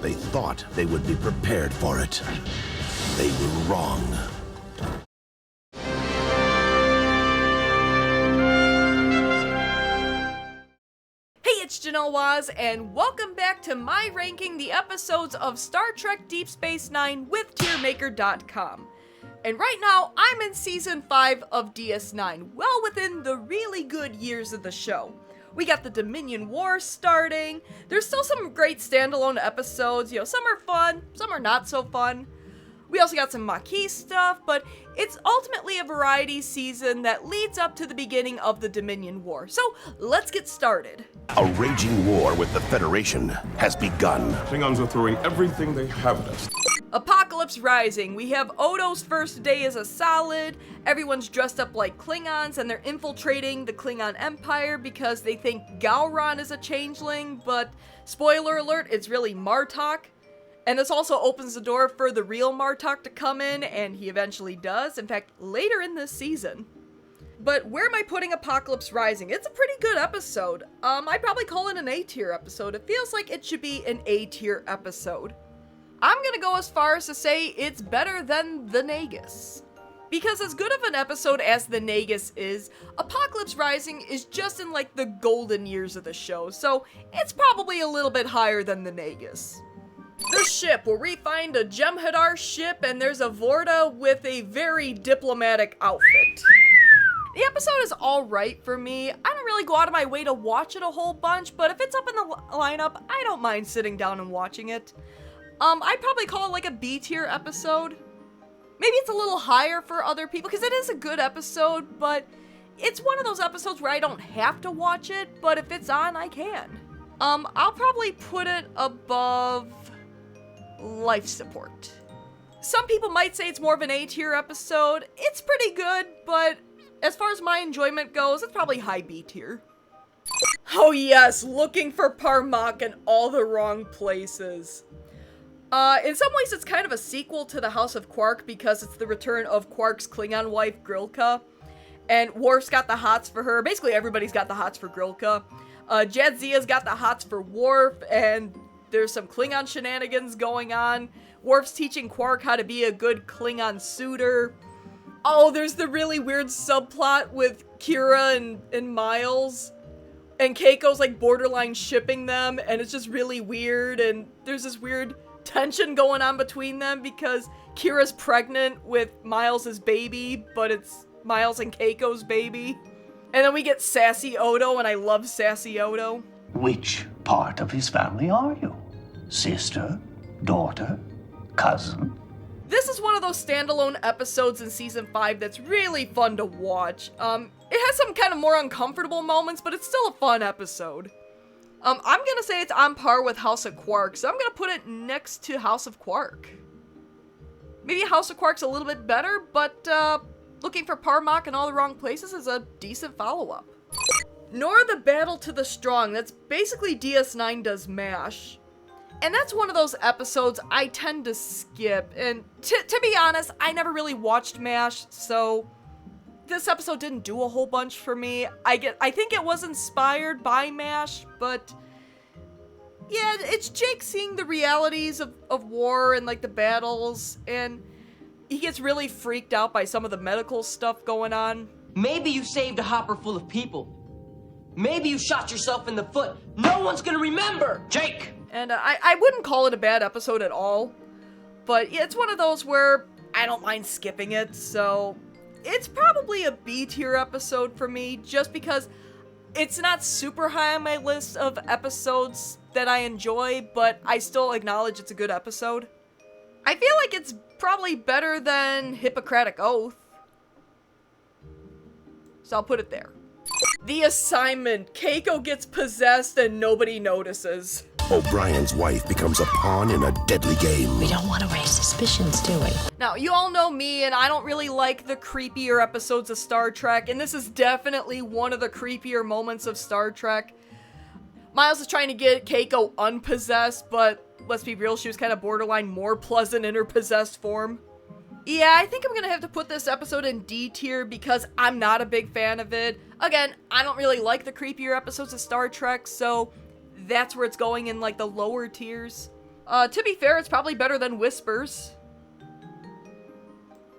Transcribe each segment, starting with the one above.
They thought they would be prepared for it. They were wrong. Hey, it's Janelle Waz, and welcome back to my ranking the episodes of Star Trek Deep Space Nine with Tiermaker.com. And right now, I'm in Season 5 of DS9, well within the really good years of the show. We got the Dominion War starting, there's still some great standalone episodes, some are fun, some are not so fun. We also got some Maquis stuff, but it's ultimately a variety season that leads up to the beginning of the Dominion War. So, let's get started. A raging war with the Federation has begun. Klingons are throwing everything they have at us. Apocalypse Rising. We have Odo's first day as a solid, everyone's dressed up like Klingons, and they're infiltrating the Klingon Empire because they think Gowron is a changeling, but spoiler alert, it's really Martok. And this also opens the door for the real Martok to come in, and he eventually does, in fact, later in this season. But where am I putting Apocalypse Rising? It's a pretty good episode. I'd probably call it an A-tier episode. It feels like it should be an A-tier episode. I'm gonna go as far as to say it's better than the Nagus. Because as good of an episode as the Nagus is, Apocalypse Rising is just in like the golden years of the show, so it's probably a little bit higher than the Nagus. The ship, where we find a Jem'Hadar ship and there's a Vorta with a very diplomatic outfit. The episode is alright for me. I don't really go out of my way to watch it a whole bunch, but if it's up in the lineup, I don't mind sitting down and watching it. I'd probably call it like a B-tier episode. Maybe it's a little higher for other people, because it is a good episode, but it's one of those episodes where I don't have to watch it, but if it's on, I can. I'll probably put it above Life Support. Some people might say it's more of an A-tier episode. It's pretty good, but as far as my enjoyment goes, it's probably high B-tier. Oh yes, looking for Parmach in all the wrong places. In some ways, it's kind of a sequel to the House of Quark because it's the return of Quark's Klingon wife, Grilka. And Worf's got the hots for her. Basically, everybody's got the hots for Grilka. Jadzia's got the hots for Worf, and there's some Klingon shenanigans going on. Worf's teaching Quark how to be a good Klingon suitor. Oh, there's the really weird subplot with Kira and Miles. And Keiko's like borderline shipping them, and it's just really weird, and there's this weird tension going on between them because Kira's pregnant with Miles' baby, but it's Miles and Keiko's baby. And then we get Sassy Odo, and I love Sassy Odo. Which part of his family are you? Sister? Daughter? Cousin? This is one of those standalone episodes in Season 5 that's really fun to watch. It has some kind of more uncomfortable moments, but it's still a fun episode. I'm gonna say it's on par with House of Quark, so I'm gonna put it next to House of Quark. Maybe House of Quark's a little bit better, but looking for Parmach in all the wrong places is a decent follow-up. Nor the Battle to the Strong, that's basically DS9 does MASH. And that's one of those episodes I tend to skip, and to be honest, I never really watched MASH, so this episode didn't do a whole bunch for me. I think it was inspired by MASH, but yeah, it's Jake seeing the realities of war and like the battles, and he gets really freaked out by some of the medical stuff going on. Maybe you saved a hopper full of people. Maybe you shot yourself in the foot. No one's gonna remember! Jake! And I wouldn't call it a bad episode at all, but yeah, it's one of those where I don't mind skipping it, so it's probably a B-tier episode for me, just because it's not super high on my list of episodes that I enjoy, but I still acknowledge it's a good episode. I feel like it's probably better than Hippocratic Oath, so I'll put it there. The Assignment. Keiko gets possessed and nobody notices. O'Brien's wife becomes a pawn in a deadly game. We don't want to raise suspicions, do we? Now, you all know me, and I don't really like the creepier episodes of Star Trek, and this is definitely one of the creepier moments of Star Trek. Miles is trying to get Keiko unpossessed, but let's be real, she was kind of borderline more pleasant in her possessed form. Yeah, I think I'm gonna have to put this episode in D tier because I'm not a big fan of it. Again, I don't really like the creepier episodes of Star Trek, so that's where it's going in like the lower tiers. To be fair, it's probably better than Whispers.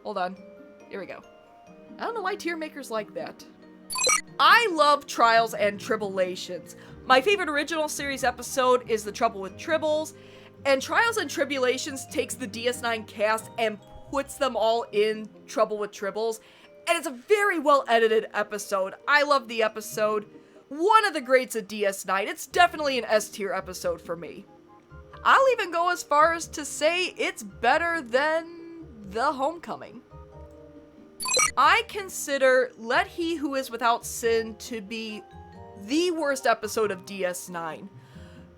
Hold on. Here we go. I don't know why Tiermakers like that. I love Trials and Tribulations. My favorite original series episode is The Trouble with Tribbles, and Trials and Tribulations takes the DS9 cast and puts them all in Trouble with Tribbles, and it's a very well edited episode. I love the episode. One of the greats of DS9. It's definitely an S tier episode for me. I'll even go as far as to say it's better than The Homecoming. I consider Let He Who Is Without Sin to be the worst episode of DS9.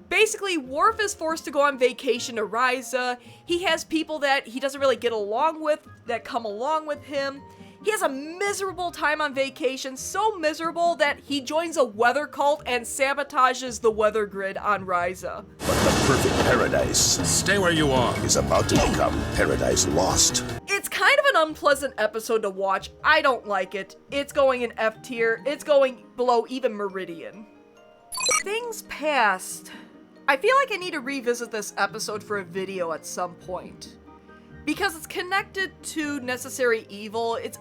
Basically, Worf is forced to go on vacation to Ryza. He has people that he doesn't really get along with that come along with him. He has a miserable time on vacation, so miserable that he joins a weather cult and sabotages the weather grid on Ryza. But the perfect paradise Stay where you are. is about to become Paradise Lost. It's kind of an unpleasant episode to watch. I don't like it. It's going in F tier. It's going below even Meridian. Things Past. I feel like I need to revisit this episode for a video at some point. Because it's connected to Necessary Evil. It's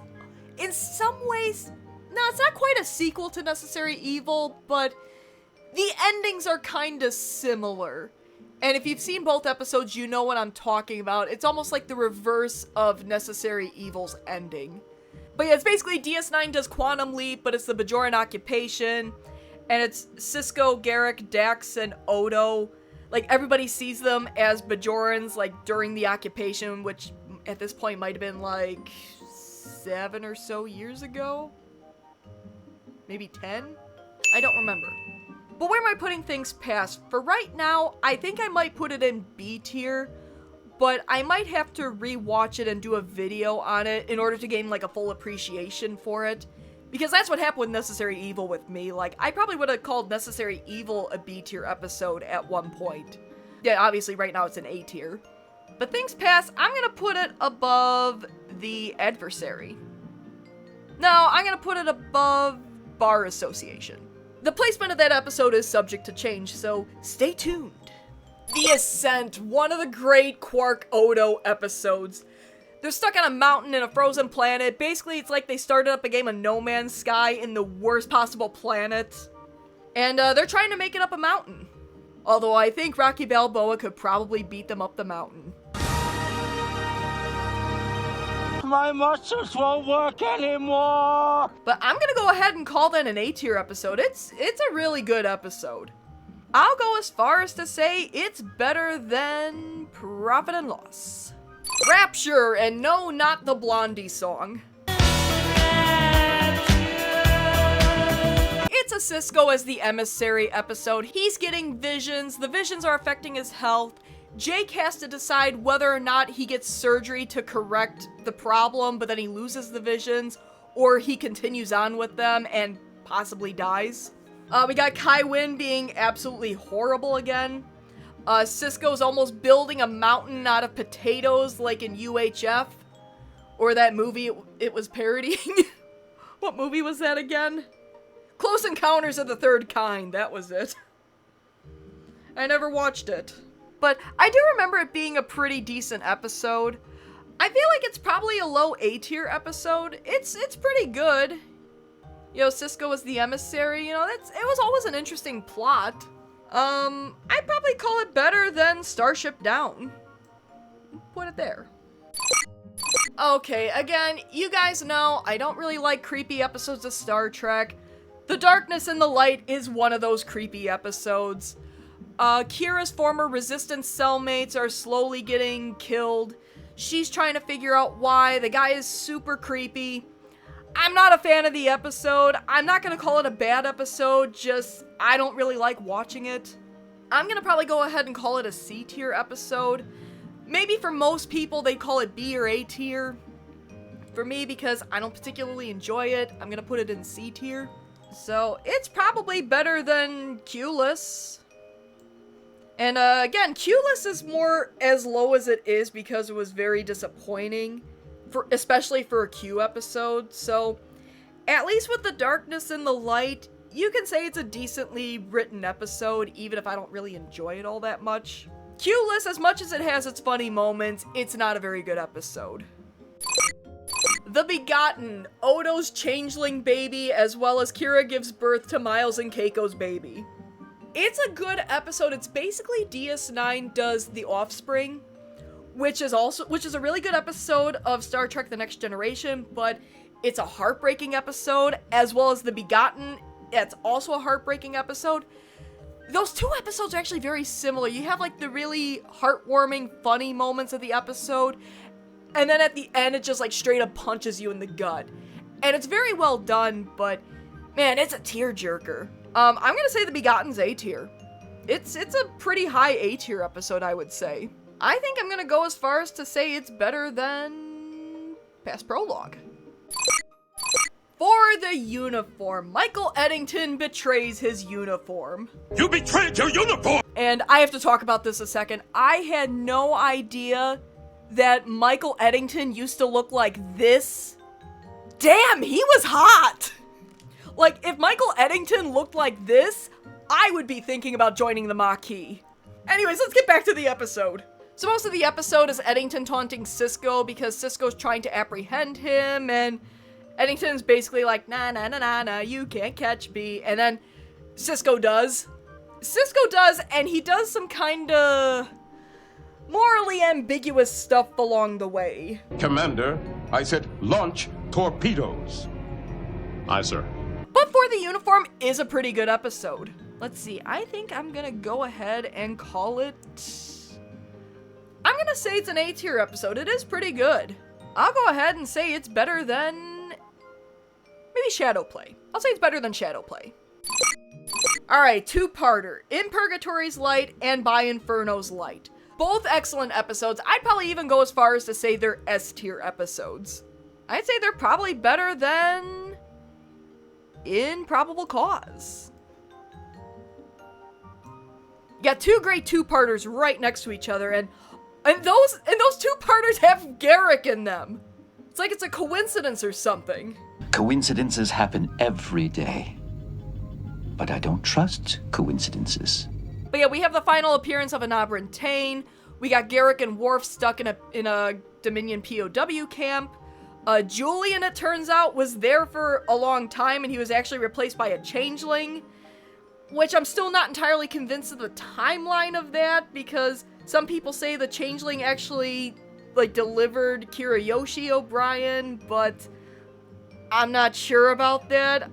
in some ways, no, it's not quite a sequel to Necessary Evil, but the endings are kind of similar. And if you've seen both episodes, you know what I'm talking about. It's almost like the reverse of Necessary Evil's ending. But yeah, it's basically DS9 does Quantum Leap, but it's the Bajoran occupation. And it's Cisco, Garrick, Dax, and Odo. Like, everybody sees them as Bajorans, like, during the occupation, which at this point might have been, like, 7 or so years ago? Maybe 10? I don't remember. But where am I putting Things Past? For right now, I think I might put it in B tier, but I might have to rewatch it and do a video on it in order to gain, like, a full appreciation for it. Because that's what happened with Necessary Evil with me. Like, I probably would have called Necessary Evil a B tier episode at one point. Yeah, obviously right now it's an A tier. But Things Past, I'm gonna put it above The Adversary. No, I'm gonna put it above Bar Association. The placement of that episode is subject to change, so stay tuned. The Ascent, one of the great Quark Odo episodes. They're stuck on a mountain in a frozen planet. Basically, it's like they started up a game of No Man's Sky in the worst possible planet. And they're trying to make it up a mountain. Although I think Rocky Balboa could probably beat them up the mountain. My muscles won't work anymore! But I'm gonna go ahead and call that an A tier episode. It's a really good episode. I'll go as far as to say it's better than Profit and Loss. Rapture, and no, not the Blondie song. It's a Cisco as the Emissary episode. He's getting visions. The visions are affecting his health. Jake has to decide whether or not he gets surgery to correct the problem, but then he loses the visions, or he continues on with them and possibly dies. We got Kai Wynn being absolutely horrible again. Cisco's almost building a mountain out of potatoes like in UHF. Or that movie it was parodying. What movie was that again? Close Encounters of the Third Kind, that was it. I never watched it. But I do remember it being a pretty decent episode. I feel like it's probably a low A tier episode. It's pretty good. You know, Cisco was the emissary, you know, it was always an interesting plot. I'd probably call it better than Starship Down. Put it there. Okay, again, you guys know I don't really like creepy episodes of Star Trek. The Darkness and the Light is one of those creepy episodes. Kira's former Resistance cellmates are slowly getting killed. She's trying to figure out why. The guy is super creepy. I'm not a fan of the episode. I'm not gonna call it a bad episode, just I don't really like watching it. I'm gonna probably go ahead and call it a C tier episode. Maybe for most people they call it B or A tier. For me, because I don't particularly enjoy it, I'm gonna put it in C tier. So it's probably better than Q-less. And again, Q-less is more as low as it is because it was very disappointing. Especially for a Q episode, so at least with The Darkness and the Light, you can say it's a decently written episode, even if I don't really enjoy it all that much. cueless as much as it has its funny moments. It's not a very good episode. The Begotten, Odo's changeling baby, as well as Kira gives birth to Miles and Keiko's baby. It's a good episode. It's basically DS9 does The Offspring, which is a really good episode of Star Trek The Next Generation, but it's a heartbreaking episode, as well as The Begotten. It's also a heartbreaking episode. Those two episodes are actually very similar. You have like the really heartwarming, funny moments of the episode, and then at the end, it just like straight up punches you in the gut. And it's very well done, but man, it's a tearjerker. I'm gonna say The Begotten's A tier. It's a pretty high A tier episode, I would say. I think I'm gonna go as far as to say it's better than Past Prologue. For the uniform, Michael Eddington betrays his uniform. You betrayed your uniform! And I have to talk about this a second. I had no idea that Michael Eddington used to look like this. Damn, he was hot! Like, if Michael Eddington looked like this, I would be thinking about joining the Maquis. Anyways, let's get back to the episode. So most of the episode is Eddington taunting Cisco because Cisco's trying to apprehend him, and Eddington's basically like, nah, you can't catch me. And then Cisco does, and he does some kinda morally ambiguous stuff along the way. Commander, I said launch torpedoes. Aye, sir. But For the Uniform is a pretty good episode. Let's see, I think I'm gonna go ahead and call it... I'm gonna say it's an A tier episode. It is pretty good. I'll go ahead and say it's better than... maybe Shadowplay. I'll say it's better than Shadowplay. Alright, two-parter. In Purgatory's Light and By Inferno's Light. Both excellent episodes. I'd probably even go as far as to say they're S-tier episodes. I'd say they're probably better than... In Probable Cause. You got two great two-parters right next to each other, and those two-parters have Garrick in them. It's like it's a coincidence or something. Coincidences happen every day. But I don't trust coincidences. But yeah, we have the final appearance of Anabra Tain. We got Garrick and Worf stuck in a Dominion POW camp. Julian, it turns out, was there for a long time, and he was actually replaced by a changeling. Which I'm still not entirely convinced of the timeline of that, because some people say the changeling actually, like, delivered Kirayoshi O'Brien, but I'm not sure about that.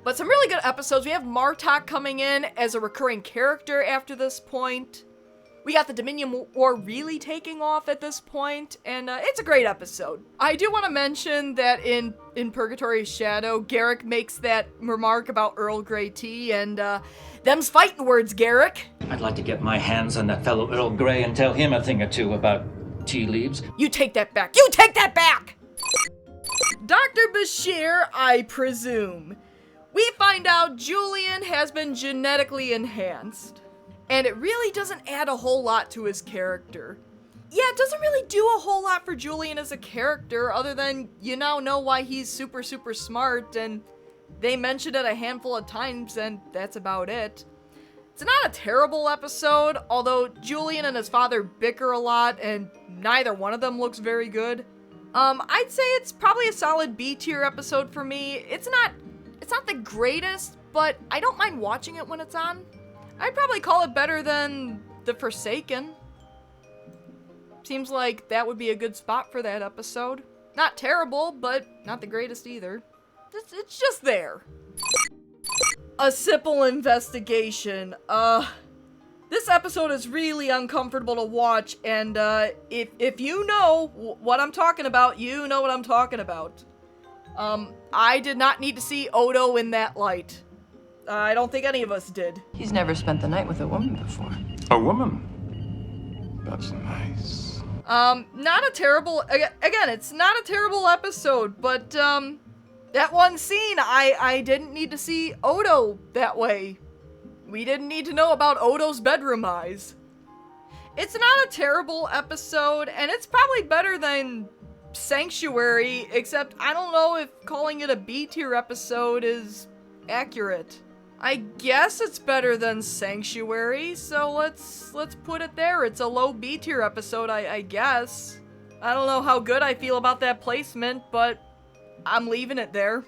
But some really good episodes. We have Martok coming in as a recurring character after this point. We got the Dominion War really taking off at this point, and it's a great episode. I do want to mention that in Purgatory's Shadow, Garrick makes that remark about Earl Grey tea, and them's fighting words, Garrick. I'd like to get my hands on that fellow Earl Grey and tell him a thing or two about tea leaves. You take that back. You take that back! Dr. Bashir, I presume. We find out Julian has been genetically enhanced. And it really doesn't add a whole lot to his character. Yeah, it doesn't really do a whole lot for Julian as a character, other than you now know why he's super, super smart, and they mentioned it a handful of times, and that's about it. It's not a terrible episode, although Julian and his father bicker a lot, and neither one of them looks very good. I'd say it's probably a solid B tier episode for me. It's not the greatest, but I don't mind watching it when it's on. I'd probably call it better than The Forsaken. Seems like that would be a good spot for that episode. Not terrible, but not the greatest either. It's just there. A Simple Investigation. This episode is really uncomfortable to watch, and if you know what I'm talking about, you know what I'm talking about. I did not need to see Odo in that light. I don't think any of us did. He's never spent the night with a woman before. A woman? That's nice. Not a terrible... Again, it's not a terrible episode, but, that one scene, I didn't need to see Odo that way. We didn't need to know about Odo's bedroom eyes. It's not a terrible episode, and it's probably better than Sanctuary, except I don't know if calling it a B-tier episode is accurate. I guess it's better than Sanctuary, so let's put it there. It's a low B tier episode, I guess. I don't know how good I feel about that placement, but I'm leaving it there.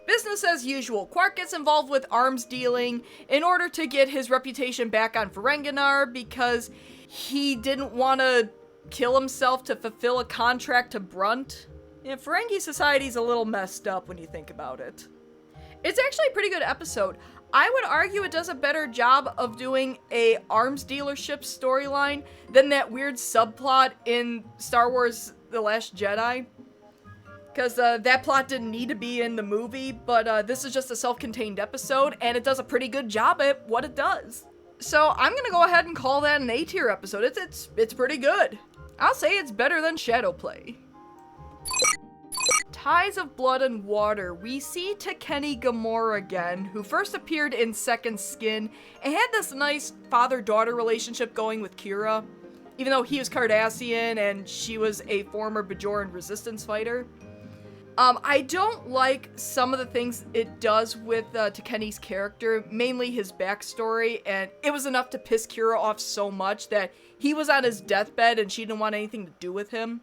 Business as usual. Quark gets involved with arms dealing in order to get his reputation back on Ferenginar because he didn't want to kill himself to fulfill a contract to Brunt. Yeah, Ferengi society's a little messed up when you think about it. It's actually a pretty good episode. I would argue it does a better job of doing a arms dealership storyline than that weird subplot in Star Wars The Last Jedi. Because that plot didn't need to be in the movie, but this is just a self-contained episode, and it does a pretty good job at what it does. So I'm gonna go ahead and call that an A tier episode. It's pretty good. I'll say it's better than Shadowplay. Ties of Blood and Water. We see Tekeni Gamora again, who first appeared in Second Skin and had this nice father-daughter relationship going with Kira, even though he was Cardassian and she was a former Bajoran resistance fighter. I don't like some of the things it does with Tekeni's character, mainly his backstory, and it was enough to piss Kira off so much that he was on his deathbed and she didn't want anything to do with him.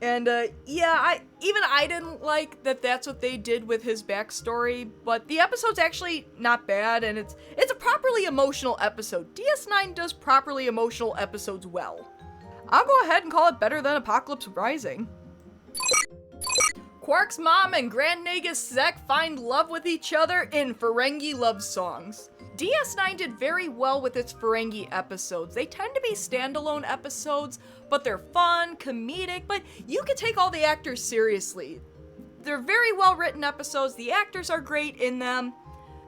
And yeah, I didn't like that that's what they did with his backstory, but the episode's actually not bad, and it's a properly emotional episode. DS9 does properly emotional episodes well. I'll go ahead and call it better than Apocalypse Rising. Quark's mom and Grand Nagus Zek find love with each other in Ferengi love songs. DS9 did very well with its Ferengi episodes. They tend to be standalone episodes, but they're fun, comedic, but you can take all the actors seriously. They're very well written episodes, the actors are great in them.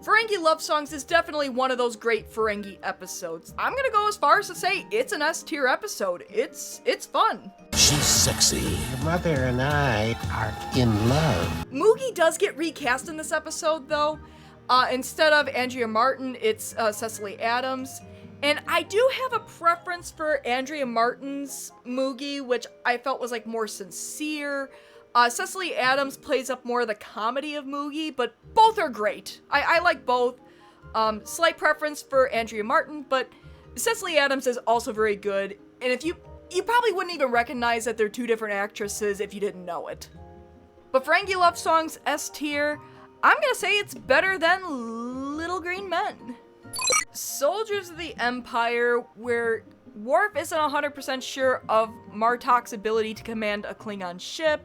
Ferengi Love Songs is definitely one of those great Ferengi episodes. I'm gonna go as far as to say it's an S tier episode. It's fun. She's sexy. Your mother and I are in love. Moogie does get recast in this episode, though. Instead of Andrea Martin, it's Cecily Adams. And I do have a preference for Andrea Martin's Moogie, which I felt was like more sincere. Cecily Adams plays up more of the comedy of Moogie, but both are great. I like both. Slight preference for Andrea Martin, but Cecily Adams is also very good. And if you probably wouldn't even recognize that they're two different actresses if you didn't know it. But Ferengi Love Songs, S tier. I'm gonna say it's better than Little Green Men. Soldiers of the Empire, where Worf isn't 100% sure of Martok's ability to command a Klingon ship.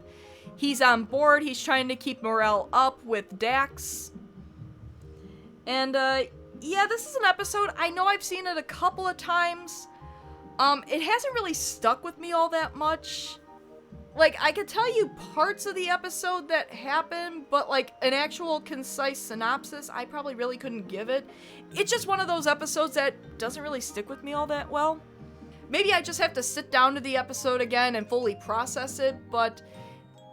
He's on board, he's trying to keep morale up with Dax. And, yeah, this is an episode, I know I've seen it a couple of times. It hasn't really stuck with me all that much. Like, I could tell you parts of the episode that happen, but, like, an actual concise synopsis, I probably really couldn't give it. It's just one of those episodes that doesn't really stick with me all that well. Maybe I just have to sit down to the episode again and fully process it, but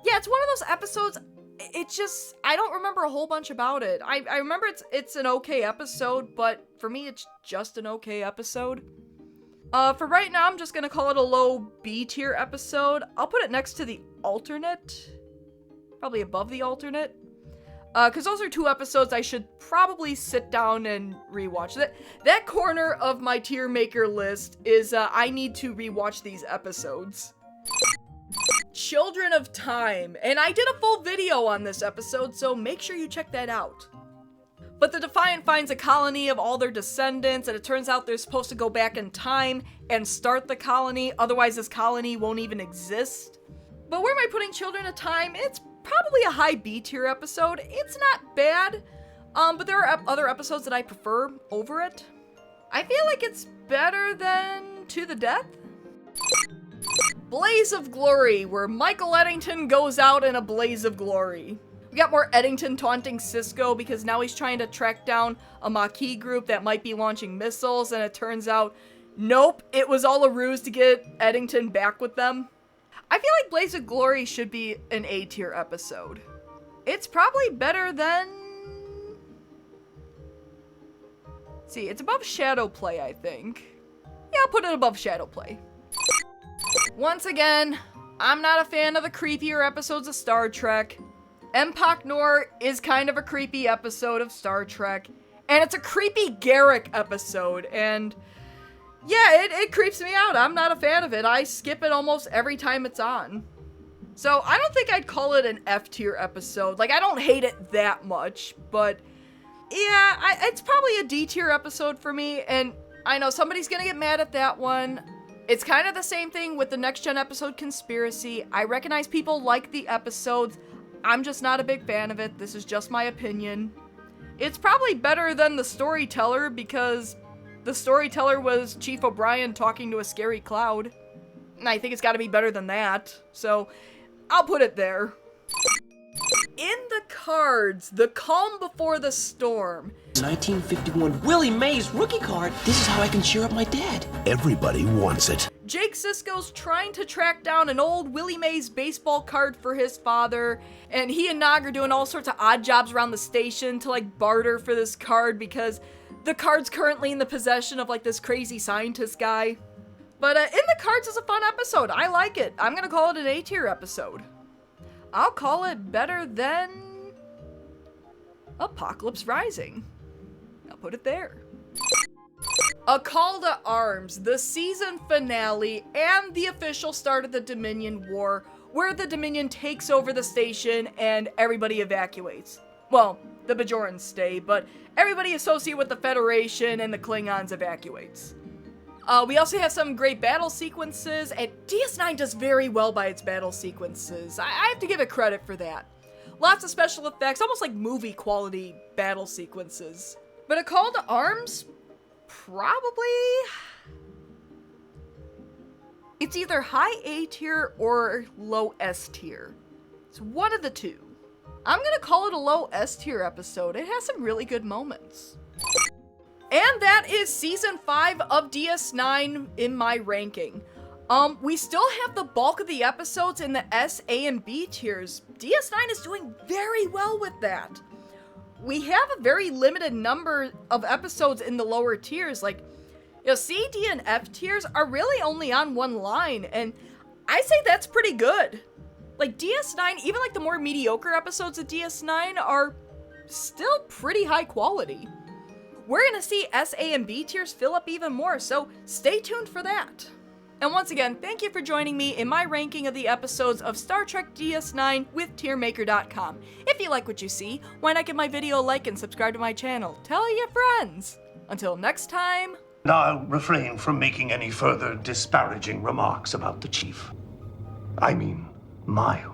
yeah, it's one of those episodes, it's just, I don't remember a whole bunch about it. I remember it's an okay episode, but for me, it's just an okay episode. For right now, I'm just gonna call it a low B tier episode. I'll put it next to the alternate. Probably above the alternate. Because those are two episodes I should probably sit down and rewatch. That corner of my tier maker list is I need to rewatch these episodes. Children of Time. And I did a full video on this episode, so make sure you check that out. But the Defiant finds a colony of all their descendants, and it turns out they're supposed to go back in time and start the colony, otherwise this colony won't even exist. But where am I putting Children of Time? It's probably a high B tier episode. It's not bad, but there are other episodes that I prefer over it. I feel like it's better than To the Death. Blaze of Glory, where Michael Eddington goes out in a blaze of glory. We got more Eddington taunting Cisco because now he's trying to track down a Maquis group that might be launching missiles, and it turns out, nope, it was all a ruse to get Eddington back with them. I feel like Blaze of Glory should be an A tier episode. It's probably better than... Let's see, it's above Shadowplay, I think. Yeah, I'll put it above Shadowplay. Once again, I'm not a fan of the creepier episodes of Star Trek. Empacnor is kind of a creepy episode of Star Trek, and it's a creepy Garrick episode, and yeah, it creeps me out. I'm not a fan of it. I skip it almost every time it's on. So I don't think I'd call it an F tier episode. Like, I don't hate it that much, but yeah, it's probably a D tier episode for me, and I know somebody's gonna get mad at that one. It's kind of the same thing with the Next Gen episode Conspiracy. I recognize people like the episodes. I'm just not a big fan of it. This is just my opinion. It's probably better than The Storyteller because The Storyteller was Chief O'Brien talking to a scary cloud. And I think it's gotta be better than that. So, I'll put it there. In the cards, The Calm Before the Storm. 1951 Willie Mays rookie card. This is how I can cheer up my dad. Everybody wants it. Jake Sisko's trying to track down an old Willie Mays baseball card for his father, and he and Nog are doing all sorts of odd jobs around the station to like barter for this card because the card's currently in the possession of like this crazy scientist guy. But In the Cards is a fun episode. I like it. I'm gonna call it an A tier episode. I'll call it better than Apocalypse Rising. I'll put it there. A Call to Arms, the season finale, and the official start of the Dominion War, where the Dominion takes over the station and everybody evacuates. Well, the Bajorans stay, but everybody associated with the Federation and the Klingons evacuates. We also have some great battle sequences, and DS9 does very well by its battle sequences. I have to give it credit for that. Lots of special effects, almost like movie quality battle sequences. But A Call to Arms? Probably... It's either high A tier or low S tier. It's one of the two. I'm gonna call it a low S tier episode. It has some really good moments. And that is Season 5 of DS9 in my ranking. We still have the bulk of the episodes in the S, A, and B tiers. DS9 is doing very well with that. We have a very limited number of episodes in the lower tiers. Like, you know, C, D, and F tiers are really only on one line, and I say that's pretty good. Like, DS9, even like the more mediocre episodes of DS9 are still pretty high quality. We're gonna see S, A, and B tiers fill up even more, so stay tuned for that. And once again, thank you for joining me in my ranking of the episodes of Star Trek DS9 with Tiermaker.com. If you like what you see, why not give my video a like and subscribe to my channel? Tell your friends! Until next time... I'll refrain from making any further disparaging remarks about the Chief. I mean, mild.